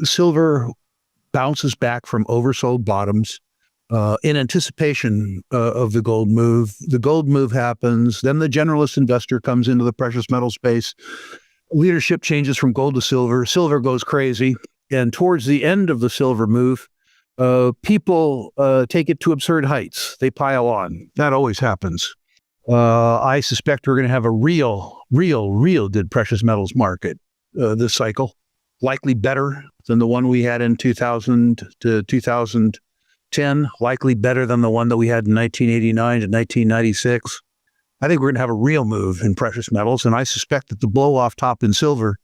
silver bounces back from oversold bottoms in anticipation of the gold move. The gold move happens. Then the generalist investor comes into the precious metal space. Leadership changes from gold to silver. Silver goes crazy. And towards the end of the silver move, people take it to absurd heights. They pile on. That always happens. I suspect we're going to have a real good precious metals market this cycle, likely better than the one we had in 2000 to 2010, likely better than the one that we had in 1989 to 1996. I think we're going to have a real move in precious metals, and I suspect that the blow-off top in silver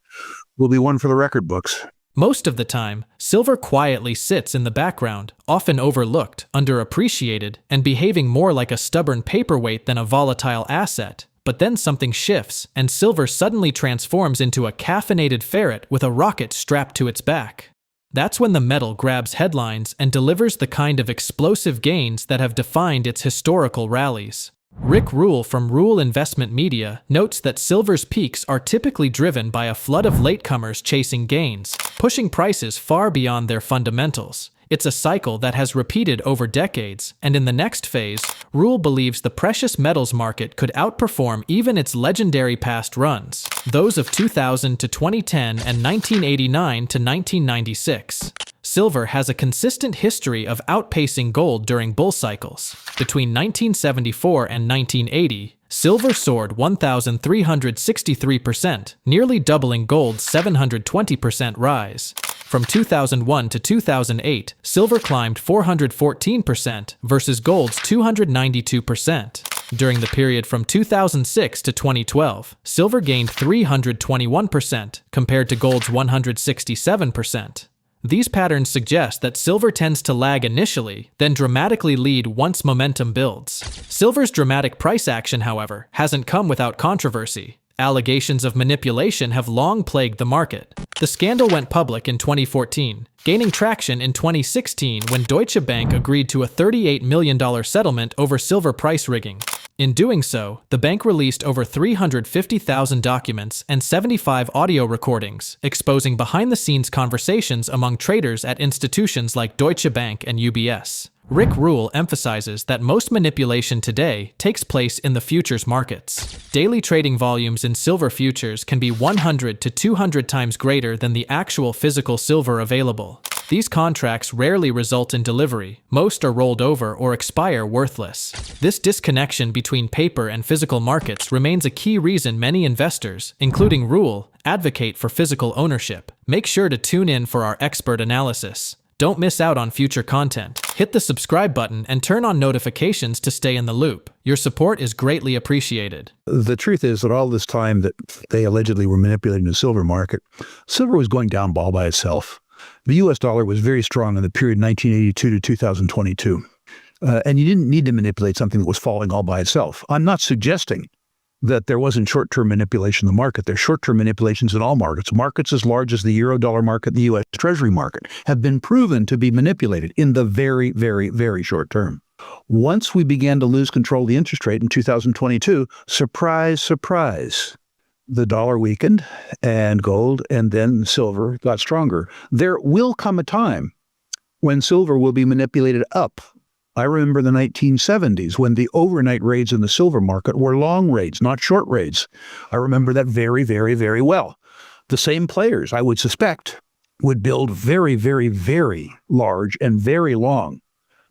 will be one for the record books. Most of the time, silver quietly sits in the background, often overlooked, underappreciated, and behaving more like a stubborn paperweight than a volatile asset. But then something shifts, and silver suddenly transforms into a caffeinated ferret with a rocket strapped to its back. That's when the metal grabs headlines and delivers the kind of explosive gains that have defined its historical rallies. RickRule from RickRule Investment Media notes that silver's peaks are typically driven by a flood of latecomers chasing gains, pushing prices far beyond their fundamentals. It's a cycle that has repeated over decades, and in the next phase, RickRule believes the precious metals market could outperform even its legendary past runs, those of 2000 to 2010 and 1989 to 1996. Silver has a consistent history of outpacing gold during bull cycles. Between 1974 and 1980, silver soared 1,363%, nearly doubling gold's 720% rise. From 2001 to 2008, silver climbed 414% versus gold's 292%. During the period from 2006 to 2012, silver gained 321% compared to gold's 167%. These patterns suggest that silver tends to lag initially, then dramatically lead once momentum builds. Silver's dramatic price action, however, hasn't come without controversy. Allegations of manipulation have long plagued the market. The scandal went public in 2014, gaining traction in 2016 when Deutsche Bank agreed to a $38 million settlement over silver price rigging. In doing so, the bank released over 350,000 documents and 75 audio recordings, exposing behind-the-scenes conversations among traders at institutions like Deutsche Bank and UBS. RickRule emphasizes that most manipulation today takes place in the futures markets. Daily trading volumes in silver futures can be 100 to 200 times greater than the actual physical silver available. These contracts rarely result in delivery. Most are rolled over or expire worthless. This disconnection between paper and physical markets remains a key reason many investors, including RickRule, advocate for physical ownership. Make sure to tune in for our expert analysis. Don't miss out on future content. Hit the subscribe button and turn on notifications to stay in the loop. Your support is greatly appreciated. The truth is that all this time that they allegedly were manipulating the silver market, silver was going down all by itself. The U.S. dollar was very strong in the period 1982 to 2022. And you didn't need to manipulate something that was falling all by itself. I'm not suggesting that there wasn't short-term manipulation in the market. There's short-term manipulations in all markets. Markets as large as the euro-dollar market and the U.S. Treasury market have been proven to be manipulated in the very, very, very short term. Once we began to lose control of the interest rate in 2022, surprise, surprise, the dollar weakened and gold and then silver got stronger. There will come a time when silver will be manipulated up. I remember the 1970s when the overnight raids in the silver market were long raids, not short raids. I remember that very, very, very well. The same players, I would suspect, would build very, very, very large and very long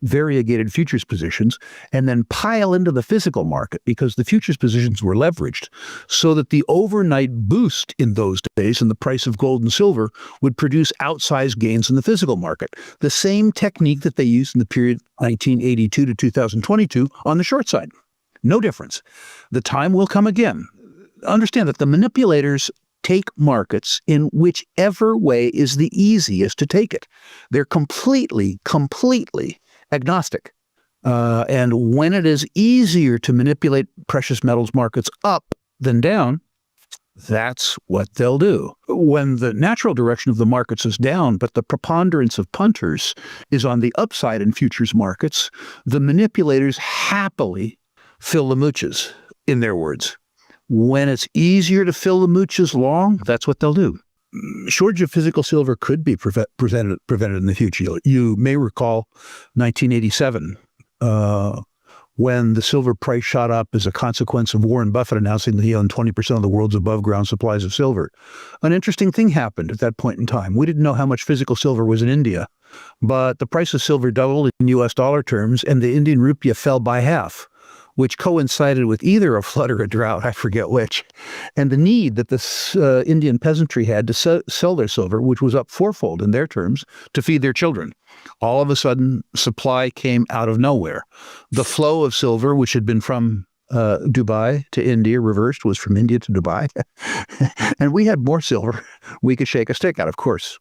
variegated futures positions and then pile into the physical market because the futures positions were leveraged so that the overnight boost in those days in the price of gold and silver would produce outsized gains in the physical market. The same technique that they used in the period 1982 to 2022 on the short side. No difference. The time will come again. Understand that the manipulators take markets in whichever way is the easiest to take it. They're completely agnostic. And when it is easier to manipulate precious metals markets up than down, that's what they'll do. When the natural direction of the markets is down, but the preponderance of punters is on the upside in futures markets, the manipulators happily fill the mooches, in their words. When it's easier to fill the mooches long, that's what they'll do. shortage of physical silver could be prevented in the future. You may recall 1987, when the silver price shot up as a consequence of Warren Buffett announcing that he owned 20% of the world's above-ground supplies of silver. An interesting thing happened at that point in time. We didn't know how much physical silver was in India, but the price of silver doubled in U.S. dollar terms, and the Indian rupee fell by half, which coincided with either a flood or a drought, I forget which, and the need that the Indian peasantry had to sell their silver, which was up fourfold in their terms, to feed their children. All of a sudden, supply came out of nowhere. The flow of silver, which had been from Dubai to India, reversed, was from India to Dubai. And we had more silver we could shake a stick at, of course.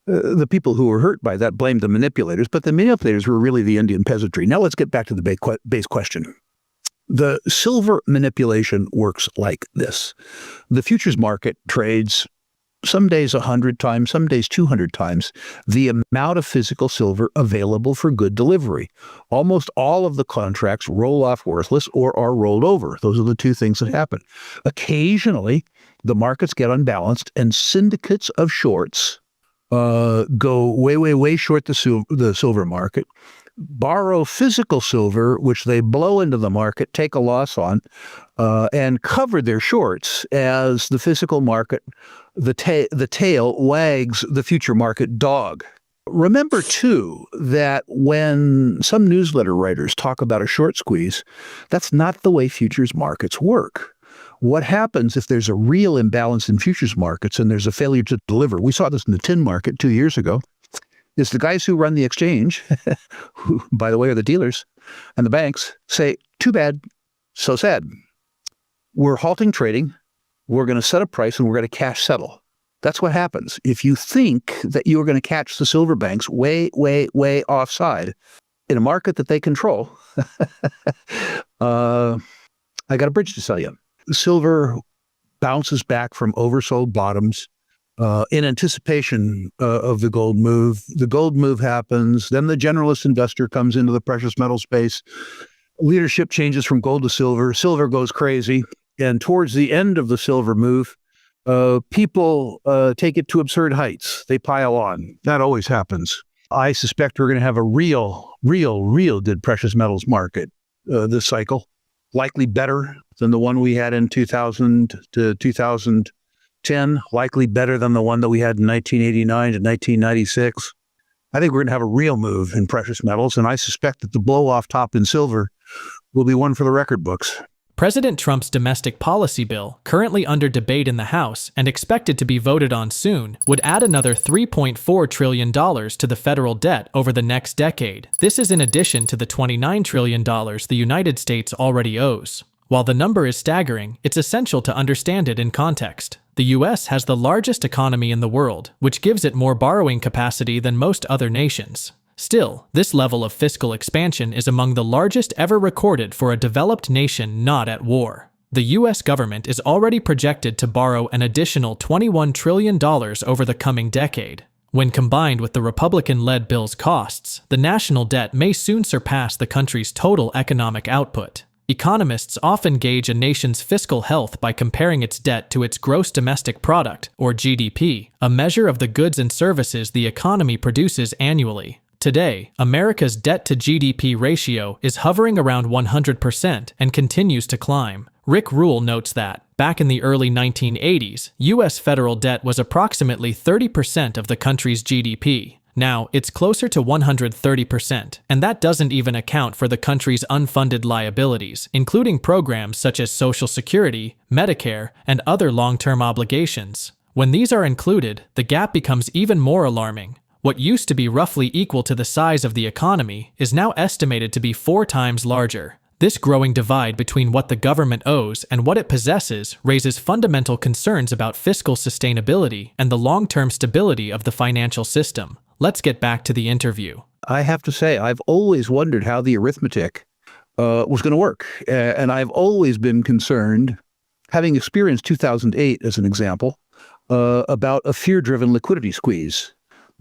The people who were hurt by that blamed the manipulators, but the manipulators were really the Indian peasantry. Now let's get back to the base question. The silver manipulation works like this. The futures market trades some days 100 times, some days 200 times the amount of physical silver available for good delivery. Almost all of the contracts roll off worthless or are rolled over. Those are the two things that happen. Occasionally, the markets get unbalanced and syndicates of shorts go way short the silver market, borrow physical silver, which they blow into the market, take a loss on, and cover their shorts as the physical market, the tail wags the future market dog. Remember, too, that when some newsletter writers talk about a short squeeze, that's not the way futures markets work. What happens if there's a real imbalance in futures markets and there's a failure to deliver? We saw this in the tin market 2 years ago. Is the guys who run the exchange, who, by the way, are the dealers, and the banks, say, too bad, so sad. We're halting trading. We're going to set a price and we're going to cash settle. That's what happens. If you think that you're going to catch the silver banks way offside in a market that they control, I got a bridge to sell you. Silver bounces back from oversold bottoms in anticipation of the gold move. The gold move happens. Then the generalist investor comes into the precious metal space. Leadership changes from gold to silver. Silver goes crazy. And towards the end of the silver move, people take it to absurd heights. They pile on. That always happens. I suspect we're going to have a real good precious metals market this cycle. Likely better than the one we had in 2000 to 2010, likely better than the one that we had in 1989 to 1996. I think we're going to have a real move in precious metals, and I suspect that the blow-off top in silver will be one for the record books. President Trump's domestic policy bill, currently under debate in the House and expected to be voted on soon, would add another $3.4 trillion to the federal debt over the next decade. This is in addition to the $29 trillion the United States already owes. While the number is staggering, it's essential to understand it in context. The U.S. has the largest economy in the world, which gives it more borrowing capacity than most other nations. Still, this level of fiscal expansion is among the largest ever recorded for a developed nation not at war. The U.S. government is already projected to borrow an additional $21 trillion over the coming decade. When combined with the Republican-led bill's costs, the national debt may soon surpass the country's total economic output. Economists often gauge a nation's fiscal health by comparing its debt to its gross domestic product, or GDP, a measure of the goods and services the economy produces annually. Today, America's debt-to-GDP ratio is hovering around 100% and continues to climb. RickRule notes that, back in the early 1980s, U.S. federal debt was approximately 30% of the country's GDP. Now, it's closer to 130%, and that doesn't even account for the country's unfunded liabilities, including programs such as Social Security, Medicare, and other long-term obligations. When these are included, the gap becomes even more alarming. What used to be roughly equal to the size of the economy is now estimated to be 4 times larger. This growing divide between what the government owes and what it possesses raises fundamental concerns about fiscal sustainability and the long-term stability of the financial system. Let's get back to the interview. I have to say, I've always wondered how the arithmetic was going to work. And I've always been concerned, having experienced 2008 as an example, about a fear-driven liquidity squeeze.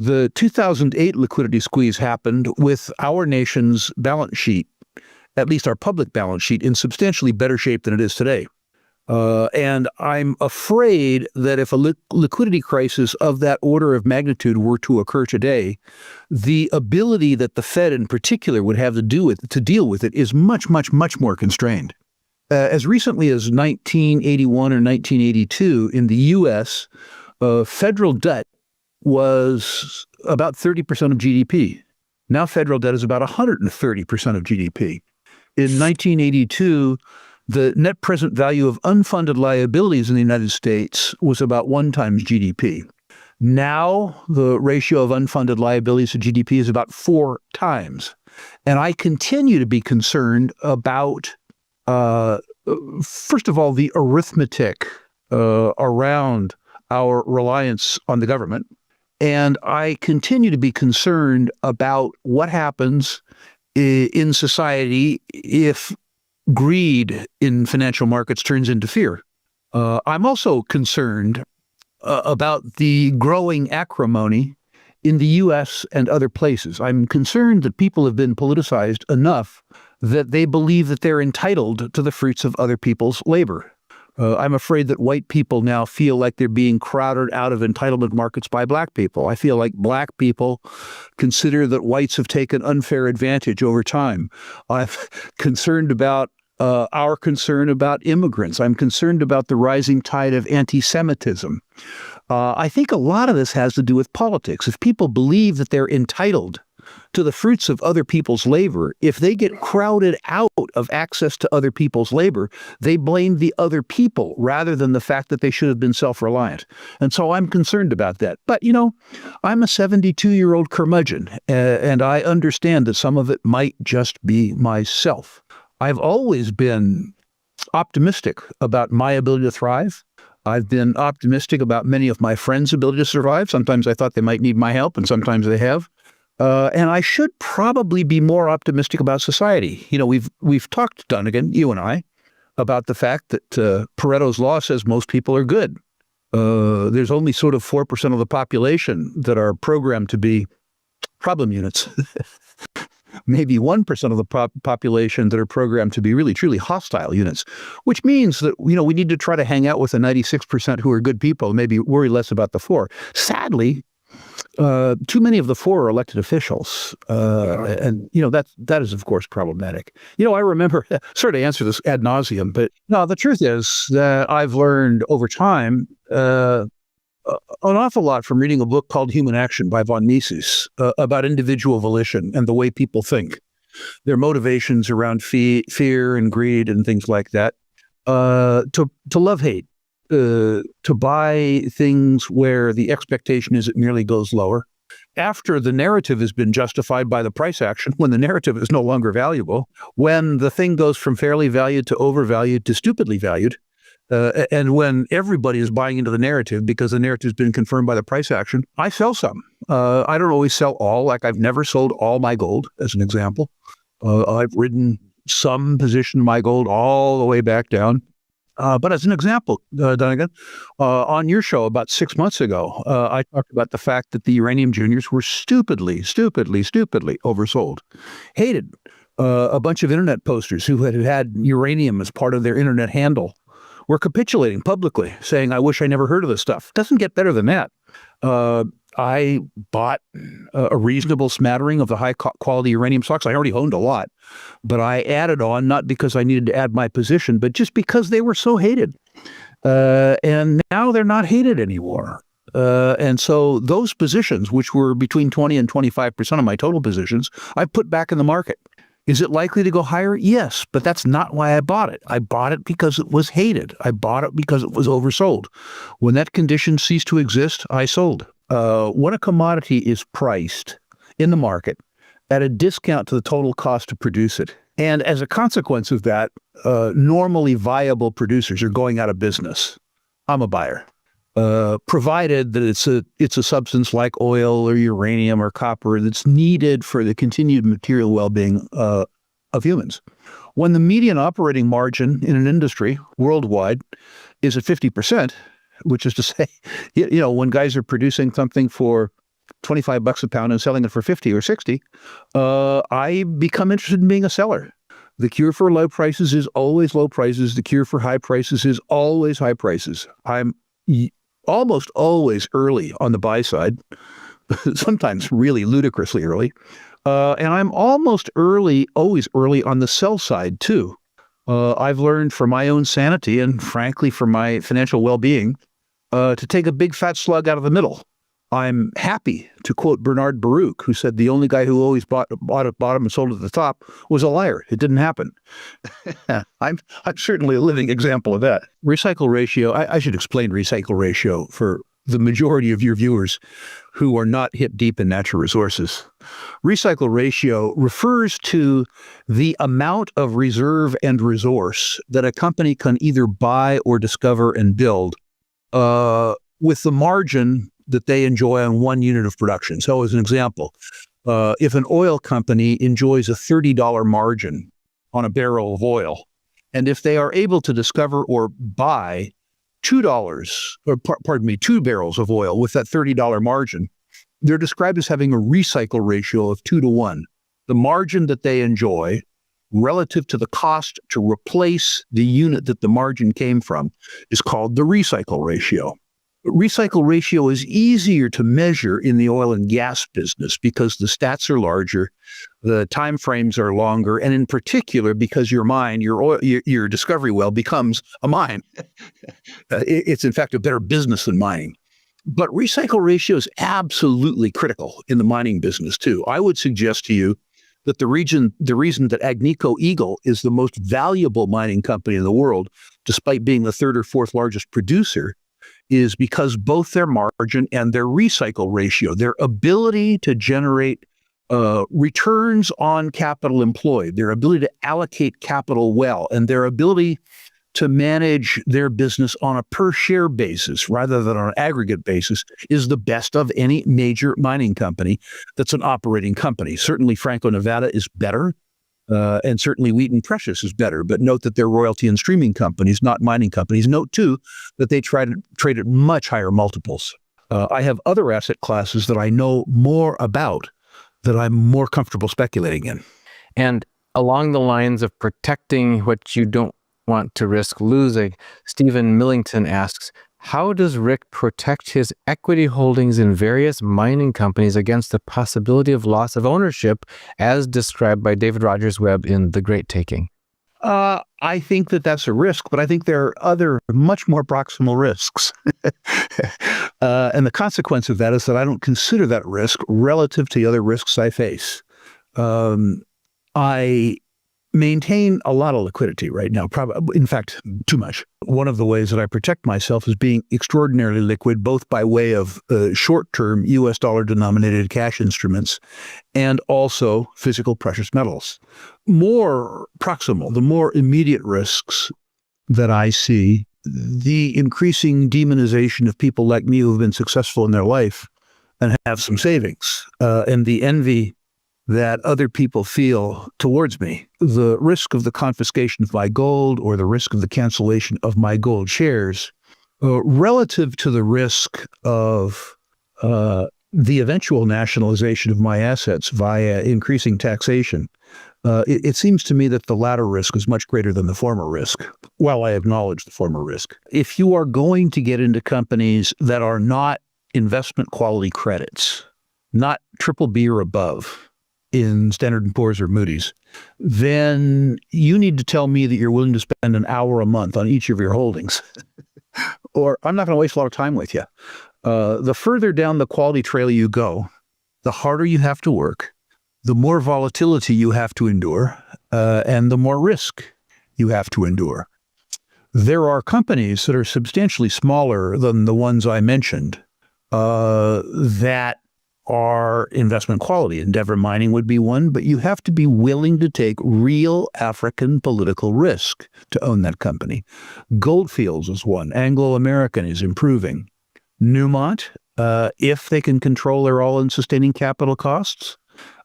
The 2008 liquidity squeeze happened with our nation's balance sheet, at least our public balance sheet, in substantially better shape than it is today. And I'm afraid that if a liquidity crisis of that order of magnitude were to occur today, the ability that the Fed in particular would have to deal with it is much, much, much more constrained. As recently as 1981 or 1982, in the U.S., federal debt was about 30% of GDP. Now federal debt is about 130% of GDP. In 1982, the net present value of unfunded liabilities in the United States was about 1 times GDP. Now the ratio of unfunded liabilities to GDP is about 4 times. And I continue to be concerned about, first of all, the arithmetic around our reliance on the government. And I continue to be concerned about what happens in society if greed in financial markets turns into fear. I'm also concerned about the growing acrimony in the U.S. and other places. I'm concerned that people have been politicized enough that they believe that they're entitled to the fruits of other people's labor. I'm afraid that white people now feel like they're being crowded out of entitlement markets by black people. I feel like black people consider that whites have taken unfair advantage over time. I'm concerned about our concern about immigrants. I'm concerned about the rising tide of anti-Semitism. I think a lot of this has to do with politics. If people believe that they're entitled to the fruits of other people's labor, if they get crowded out of access to other people's labor, they blame the other people rather than the fact that they should have been self-reliant. And so I'm concerned about that. But, I'm a 72-year-old curmudgeon, and I understand that some of it might just be myself. I've always been optimistic about my ability to thrive. I've been optimistic about many of my friends' ability to survive. Sometimes I thought they might need my help, and sometimes they have. And I should probably be more optimistic about society. We've talked, Dunnigan, you and I, about the fact that Pareto's law says most people are good. There's only sort of 4% of the population that are programmed to be problem units. Maybe 1% of the population that are programmed to be really, truly hostile units, which means that, we need to try to hang out with the 96% who are good people, maybe worry less about the 4. Sadly, too many of the 4 are elected officials. And that is, of course, problematic. I remember, sorry to answer this ad nauseum, but no, the truth is that I've learned over time an awful lot from reading a book called Human Action by von Mises about individual volition and the way people think, their motivations around fear and greed and things like that, to love hate, to buy things where the expectation is it merely goes lower. After the narrative has been justified by the price action, when the narrative is no longer valuable, when the thing goes from fairly valued to overvalued to stupidly valued, and when everybody is buying into the narrative because the narrative has been confirmed by the price action, I sell some. I don't always sell all. Like I've never sold all my gold, as an example. I've ridden some position of my gold all the way back down. But as an example, Dunnigan, on your show about 6 months ago, I talked about the fact that the uranium juniors were stupidly oversold. Hated. A bunch of internet posters who had uranium as part of their internet handle were capitulating publicly, saying, I wish I never heard of this stuff. Doesn't get better than that. I bought a reasonable smattering of the high-quality uranium stocks. I already owned a lot, but I added on, not because I needed to add my position, but just because they were so hated. And now they're not hated anymore. And so those positions, which were between 20 and 25% of my total positions, I put back in the market. Is it likely to go higher? Yes, but that's not why I bought it. I bought it because it was hated. I bought it because it was oversold. When that condition ceased to exist, I sold. When a commodity is priced in the market at a discount to the total cost to produce it, and as a consequence of that, normally viable producers are going out of business, I'm a buyer. Provided that it's a substance like oil or uranium or copper that's needed for the continued material well-being of humans. When the median operating margin in an industry worldwide is at 50%, which is to say, when guys are producing something for $25 a pound and selling it for 50 or 60, I become interested in being a seller. The cure for low prices is always low prices. The cure for high prices is always high prices. I'm almost always early on the buy side, sometimes really ludicrously early. And I'm almost always early on the sell side too. I've learned for my own sanity and frankly for my financial well-being to take a big fat slug out of the middle. I'm happy to quote Bernard Baruch, who said the only guy who always bought at bottom and sold at the top was a liar. It didn't happen. I'm certainly a living example of that. Recycle ratio, I should explain recycle ratio for the majority of your viewers who are not hip deep in natural resources. Recycle ratio refers to the amount of reserve and resource that a company can either buy or discover and build with the margin that they enjoy on one unit of production. So as an example, if an oil company enjoys a $30 margin on a barrel of oil, and if they are able to discover or buy $2, or pardon me, 2 barrels of oil with that $30 margin, they're described as having a recycle ratio of 2 to 1. The margin that they enjoy relative to the cost to replace the unit that the margin came from is called the recycle ratio. Recycle ratio is easier to measure in the oil and gas business because the stats are larger, the time frames are longer, and in particular because your mine, your discovery well becomes a mine. It's in fact a better business than mining. But recycle ratio is absolutely critical in the mining business too. I would suggest to you that the reason that Agnico Eagle is the most valuable mining company in the world, despite being the 3rd or 4th largest producer, is because both their margin and their recycle ratio, their ability to generate returns on capital employed, their ability to allocate capital well, and their ability to manage their business on a per share basis rather than on an aggregate basis is the best of any major mining company that's an operating company. Certainly Franco-Nevada is better. And certainly Wheaton Precious is better, but note that they're royalty and streaming companies, not mining companies. Note, too, that they trade at much higher multiples. I have other asset classes that I know more about that I'm more comfortable speculating in. And along the lines of protecting what you don't want to risk losing, Stephen Millington asks, how does Rick protect his equity holdings in various mining companies against the possibility of loss of ownership, as described by David Rogers Webb in The Great Taking? I think that that's a risk, but I think there are other much more proximal risks. And the consequence of that is that I don't consider that risk relative to the other risks I face. I maintain a lot of liquidity right now, probably, in fact, too much. One of the ways that I protect myself is being extraordinarily liquid, both by way of short-term US dollar denominated cash instruments and also physical precious metals. More proximal, the more immediate risks that I see, the increasing demonization of people like me who have been successful in their life and have some savings, and the envy that other people feel towards me. The risk of the confiscation of my gold or the risk of the cancellation of my gold shares, relative to the risk of the eventual nationalization of my assets via increasing taxation, it seems to me that the latter risk is much greater than the former risk, while I acknowledge the former risk. If you are going to get into companies that are not investment quality credits, not BBB or above, in Standard & Poor's or Moody's, then you need to tell me that you're willing to spend an hour a month on each of your holdings, or I'm not going to waste a lot of time with you. The further down the quality trail you go, the harder you have to work, the more volatility you have to endure, and the more risk you have to endure. There are companies that are substantially smaller than the ones I mentioned that are investment quality. Endeavor Mining would be one, but you have to be willing to take real African political risk to own that company. Goldfields is one. Anglo-American is improving. Newmont, if they can control their all-in sustaining capital costs,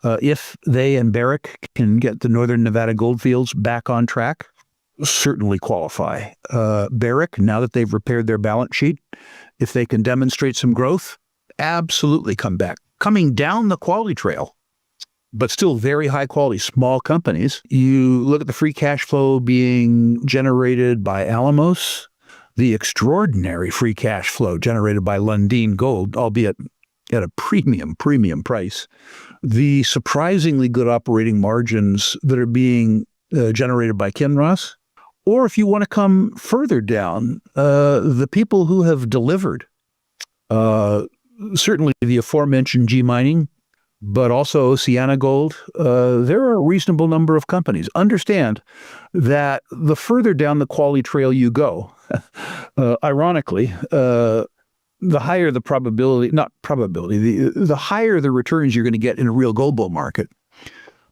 if they and Barrick can get the Northern Nevada goldfields back on track, certainly qualify. Barrick, now that they've repaired their balance sheet, if they can demonstrate some growth, absolutely come back. Coming down the quality trail, but still very high quality small companies. You look at the free cash flow being generated by Alamos, the extraordinary free cash flow generated by Lundin Gold, albeit at a premium price, the surprisingly good operating margins that are being generated by Kinross, or if you want to come further down, the people who have delivered, certainly the aforementioned G Mining, but also Oceana Gold, there are a reasonable number of companies. Understand that the further down the quality trail you go, ironically, the higher the probability, not probability, the higher the returns you're going to get in a real gold bull market,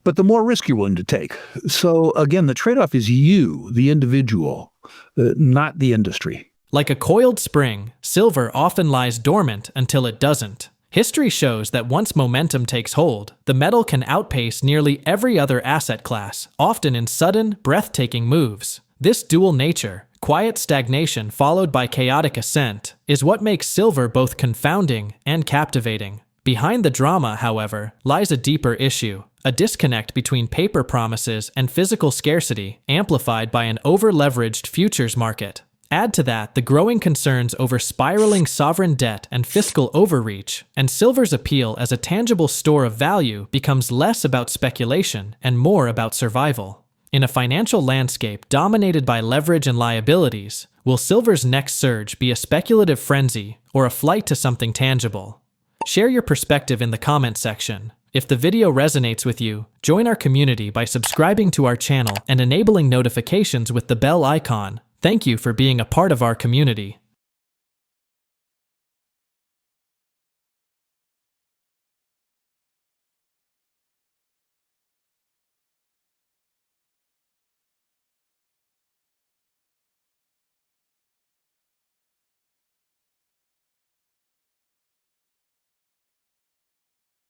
but the more risk you're willing to take. So again, the trade-off is you, the individual, not the industry. Like a coiled spring, silver often lies dormant until it doesn't. History shows that once momentum takes hold, the metal can outpace nearly every other asset class, often in sudden, breathtaking moves. This dual nature, quiet stagnation followed by chaotic ascent, is what makes silver both confounding and captivating. Behind the drama, however, lies a deeper issue, a disconnect between paper promises and physical scarcity, amplified by an over-leveraged futures market. Add to that the growing concerns over spiraling sovereign debt and fiscal overreach, and silver's appeal as a tangible store of value becomes less about speculation and more about survival. In a financial landscape dominated by leverage and liabilities, will silver's next surge be a speculative frenzy or a flight to something tangible? Share your perspective in the comment section. If the video resonates with you, join our community by subscribing to our channel and enabling notifications with the bell icon. Thank you for being a part of our community.